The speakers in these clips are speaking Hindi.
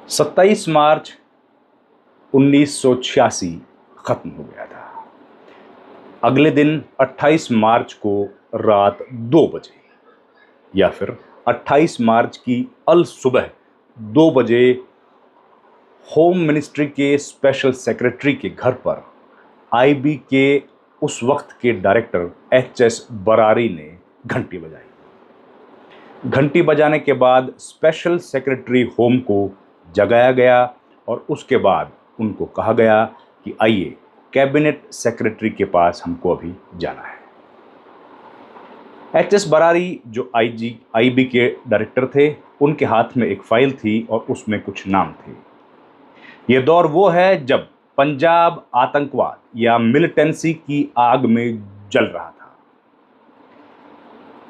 27 मार्च 1986 खत्म हो गया था। अगले दिन 28 मार्च को रात 2 बजे या फिर 28 मार्च की अल सुबह 2 बजे होम मिनिस्ट्री के स्पेशल सेक्रेटरी के घर पर आईबी के उस वक्त के डायरेक्टर एचएस बरारी ने घंटी बजाई। घंटी बजाने के बाद स्पेशल सेक्रेटरी होम को जगाया गया और उसके बाद उनको कहा गया कि आइए कैबिनेट सेक्रेटरी के पास हमको अभी जाना है। एचएस बरारी जो आईबी के डायरेक्टर थे, उनके हाथ में एक फाइल थी और उसमें कुछ नाम थे। यह दौर वो है जब पंजाब आतंकवाद या मिलिटेंसी की आग में जल रहा था।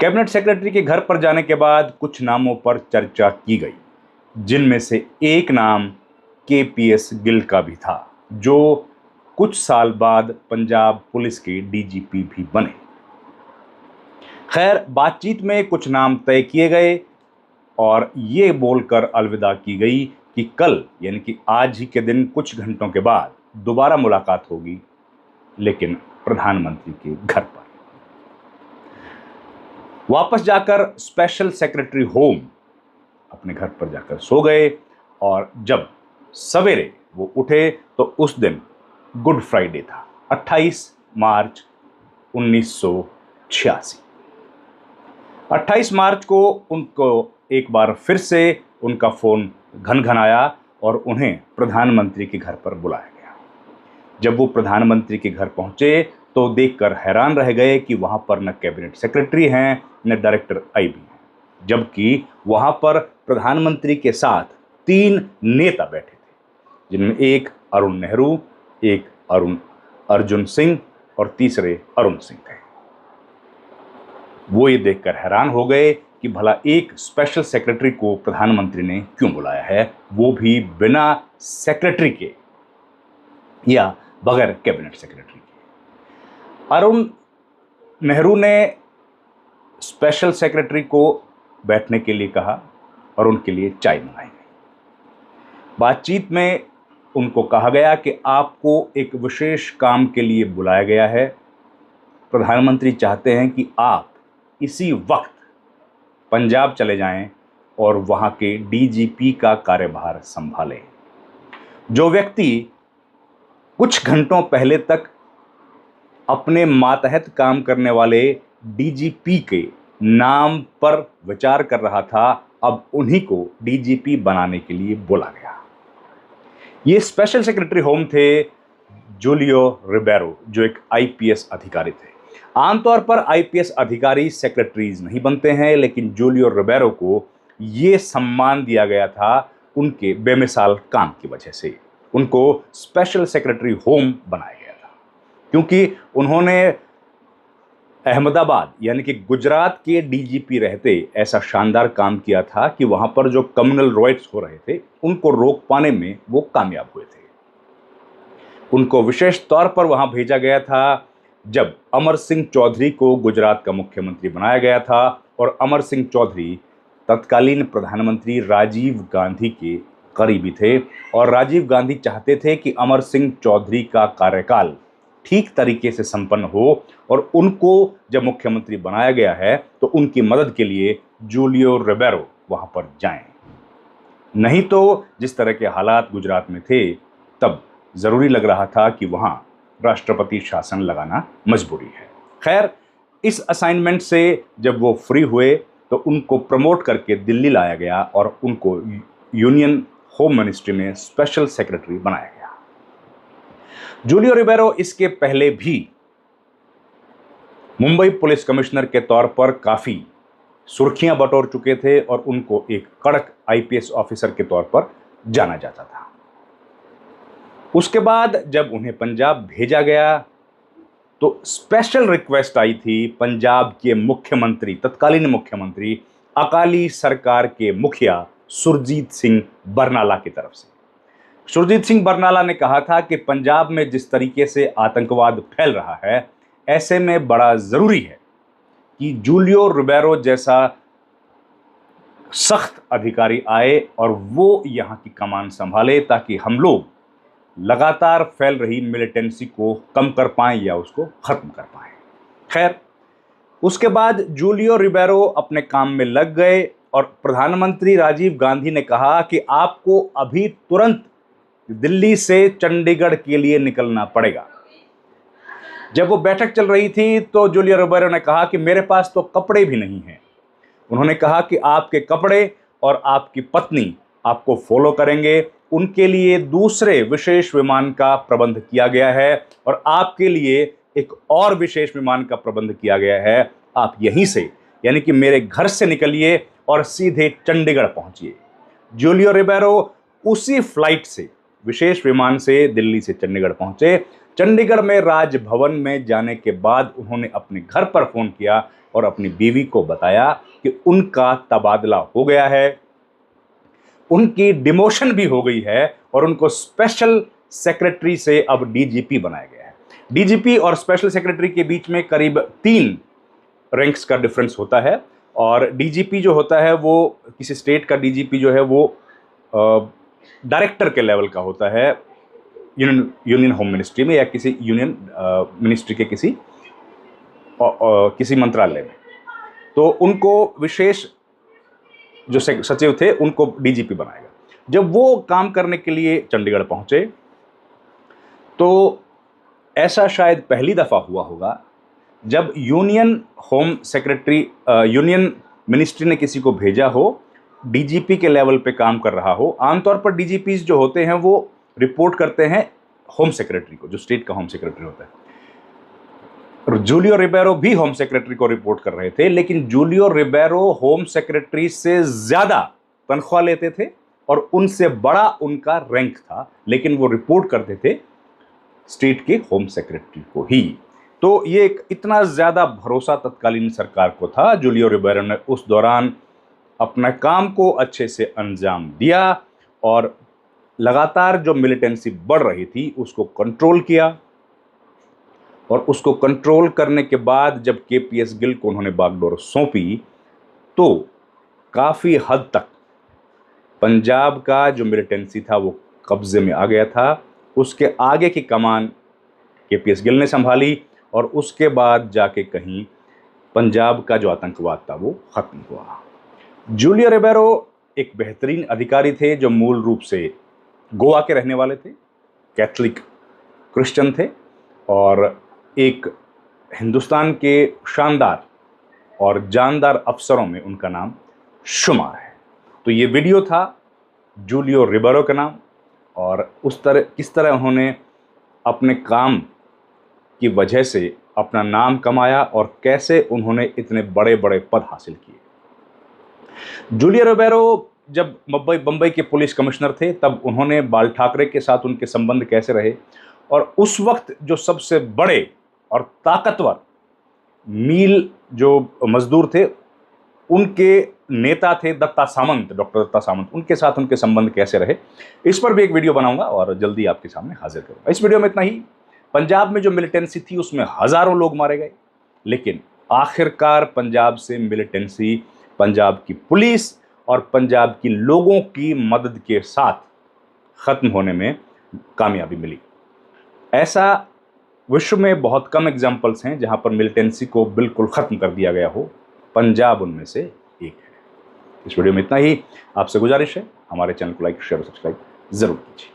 कैबिनेट सेक्रेटरी के घर पर जाने के बाद कुछ नामों पर चर्चा की गई, जिनमें से एक नाम केपीएस गिल का भी था, जो कुछ साल बाद पंजाब पुलिस के डीजीपी भी बने। खैर, बातचीत में कुछ नाम तय किए गए और ये बोलकर अलविदा की गई कि कल यानी कि आज ही के दिन कुछ घंटों के बाद दोबारा मुलाकात होगी, लेकिन प्रधानमंत्री के घर पर। वापस जाकर स्पेशल सेक्रेटरी होम अपने घर पर जाकर सो गए और जब सवेरे वो उठे तो उस दिन गुड फ्राइडे था, 28 मार्च 1986। 28 मार्च को उनको एक बार फिर से उनका फोन घनघनाया और उन्हें प्रधानमंत्री के घर पर बुलाया गया। जब वो प्रधानमंत्री के घर पहुंचे तो देखकर हैरान रह गए कि वहां पर न कैबिनेट सेक्रेटरी हैं न डायरेक्टर आईबी हैं, जबकि वहां पर प्रधानमंत्री के साथ 3 नेता बैठे थे, जिनमें एक अरुण नेहरू, एक अर्जुन सिंह और तीसरे अरुण सिंह थे। वो ये देखकर हैरान हो गए कि भला एक स्पेशल सेक्रेटरी को प्रधानमंत्री ने क्यों बुलाया है, वो भी बिना सेक्रेटरी के या बगैर कैबिनेट सेक्रेटरी के। अरुण नेहरू ने स्पेशल सेक्रेटरी को बैठने के लिए कहा और उनके लिए चाय मंगाई गई। बातचीत में उनको कहा गया कि आपको एक विशेष काम के लिए बुलाया गया है। प्रधानमंत्री चाहते हैं कि आप इसी वक्त पंजाब चले जाएं और वहां के डीजीपी का कार्यभार संभालें। जो व्यक्ति कुछ घंटों पहले तक अपने मातहत काम करने वाले डीजीपी के नाम पर विचार कर रहा था, अब उन्हीं को डीजीपी बनाने के लिए बोला गया। ये स्पेशल सेक्रेटरी होम थे जूलियो रिबेरो, जो एक आईपीएस अधिकारी थे। आमतौर पर आईपीएस अधिकारी सेक्रेटरीज नहीं बनते हैं, लेकिन जूलियो रिबेरो को ये सम्मान दिया गया था उनके बेमिसाल काम की वजह से। उनको स्पेशल सेक्रेटरी होम बनाया गया था क्योंकि उन्होंने अहमदाबाद यानी कि गुजरात के डीजीपी रहते ऐसा शानदार काम किया था कि वहां पर जो कम्युनल रॉयट्स हो रहे थे उनको रोक पाने में वो कामयाब हुए थे। उनको विशेष तौर पर वहां भेजा गया था जब अमर सिंह चौधरी को गुजरात का मुख्यमंत्री बनाया गया था और अमर सिंह चौधरी तत्कालीन प्रधानमंत्री राजीव गांधी के करीबी थे और राजीव गांधी चाहते थे कि अमर सिंह चौधरी का कार्यकाल ठीक तरीके से संपन्न हो और उनको जब मुख्यमंत्री बनाया गया है तो उनकी मदद के लिए जूलियो रिबेरो वहां पर जाएं। नहीं तो जिस तरह के हालात गुजरात में थे तब जरूरी लग रहा था कि वहां राष्ट्रपति शासन लगाना मजबूरी है। खैर, इस असाइनमेंट से जब वो फ्री हुए तो उनको प्रमोट करके दिल्ली लाया गया और उनको यूनियन होम मिनिस्ट्री में स्पेशल सेक्रेटरी बनाया गया। जूलियो रिबेरो इसके पहले भी मुंबई पुलिस कमिश्नर के तौर पर काफी सुर्खियां बटोर चुके थे और उनको एक कड़क आईपीएस ऑफिसर के तौर पर जाना जाता था। उसके बाद जब उन्हें पंजाब भेजा गया तो स्पेशल रिक्वेस्ट आई थी पंजाब के मुख्यमंत्री, तत्कालीन मुख्यमंत्री, अकाली सरकार के मुखिया सुरजीत सिंह बरनाला की तरफ से। सुरजीत सिंह बरनाला ने कहा था कि पंजाब में जिस तरीके से आतंकवाद फैल रहा है, ऐसे में बड़ा जरूरी है कि जूलियो रिबेरो जैसा सख्त अधिकारी आए और वो यहाँ की कमान संभाले ताकि हम लोग लगातार फैल रही मिलिटेंसी को कम कर पाएं या उसको खत्म कर पाएं। खैर, उसके बाद जूलियो रिबेरो अपने काम में लग गए और प्रधानमंत्री राजीव गांधी ने कहा कि आपको अभी तुरंत दिल्ली से चंडीगढ़ के लिए निकलना पड़ेगा। जब वो बैठक चल रही थी तो जूलियो रिबेरो ने कहा कि मेरे पास तो कपड़े भी नहीं हैं। उन्होंने कहा कि आपके कपड़े और आपकी पत्नी आपको फॉलो करेंगे, उनके लिए दूसरे विशेष विमान का प्रबंध किया गया है और आपके लिए एक और विशेष विमान का प्रबंध किया गया है। आप यहीं से, यानी कि मेरे घर से निकलिए और सीधे चंडीगढ़ पहुंचिए। जूलियो रिबेरो उसी फ्लाइट से, विशेष विमान से दिल्ली से चंडीगढ़ पहुंचे। चंडीगढ़ में राजभवन में जाने के बाद उन्होंने अपने घर पर फोन किया और अपनी बीवी को बताया कि उनका तबादला हो गया है, उनकी डिमोशन भी हो गई है और उनको स्पेशल सेक्रेटरी से अब डीजीपी बनाया गया है। डीजीपी और स्पेशल सेक्रेटरी के बीच में करीब 3 रैंक्स का डिफरेंस होता है और डीजीपी जो होता है वो किसी स्टेट का डीजीपी जो है वो डायरेक्टर के लेवल का होता है यूनियन होम मिनिस्ट्री में या किसी यूनियन मिनिस्ट्री के किसी मंत्रालय में। तो उनको विशेष जो सचिव थे उनको डीजीपी बनाएगा। जब वो काम करने के लिए चंडीगढ़ पहुंचे तो ऐसा शायद पहली दफा हुआ होगा जब union home secretary, union ministry ने किसी को भेजा हो, डीजीपी के लेवल पे काम कर रहा हो। आमतौर पर डीजीपीज जो होते हैं वो रिपोर्ट करते हैं होम सेक्रेटरी को, जो स्टेट का होम सेक्रेटरी होता है। जूलियो रिबेरो भी होम सेक्रेटरी को रिपोर्ट कर रहे थे, लेकिन जूलियो रिबेरो होम सेक्रेटरी से ज्यादा तनख्वाह लेते थे और उनसे बड़ा उनका रैंक था, लेकिन वो रिपोर्ट करते थे स्टेट के होम सेक्रेटरी को ही। तो ये एक इतना ज्यादा भरोसा तत्कालीन सरकार को था। जूलियो रिबेरो ने उस दौरान अपना काम को अच्छे से अंजाम दिया और लगातार जो मिलिटेंसी बढ़ रही थी उसको कंट्रोल किया। और उसको कंट्रोल करने के बाद जब केपीएस गिल को उन्होंने बागडोर सौंपी तो काफ़ी हद तक पंजाब का जो मिलिटेंसी था वो कब्जे में आ गया था। उसके आगे की कमान केपीएस गिल ने संभाली और उसके बाद जाके कहीं पंजाब का जो आतंकवाद था वो ख़त्म हुआ। जूलियो रिबेरो एक बेहतरीन अधिकारी थे जो मूल रूप से गोवा के रहने वाले थे, कैथलिक क्रिश्चियन थे और एक हिंदुस्तान के शानदार और जानदार अफसरों में उनका नाम शुमार है। तो ये वीडियो था जूलियो रिबेरो का नाम और किस तरह उन्होंने अपने काम की वजह से अपना नाम कमाया और कैसे उन्होंने इतने बड़े बड़े पद हासिल किए। जूलियो रिबेरो जब बम्बई के पुलिस कमिश्नर थे तब उन्होंने बाल ठाकरे के साथ उनके संबंध कैसे रहे और उस वक्त जो सबसे बड़े और ताकतवर मील जो मजदूर थे उनके नेता थे दत्ता सामंत, डॉक्टर दत्ता सामंत, उनके साथ उनके संबंध कैसे रहे, इस पर भी एक वीडियो बनाऊंगा और जल्दी आपके सामने हाजिर करूंगा। इस वीडियो में इतना ही। पंजाब में जो मिलिटेंसी थी उसमें हजारों लोग मारे गए, लेकिन आखिरकार पंजाब से मिलिटेंसी पंजाब की पुलिस और पंजाब की लोगों की मदद के साथ खत्म होने में कामयाबी मिली। ऐसा विश्व में बहुत कम एग्जाम्पल्स हैं जहां पर मिलिटेंसी को बिल्कुल ख़त्म कर दिया गया हो। पंजाब उनमें से एक है। इस वीडियो में इतना ही। आपसे गुजारिश है हमारे चैनल को लाइक, शेयर और सब्सक्राइब जरूर कीजिए।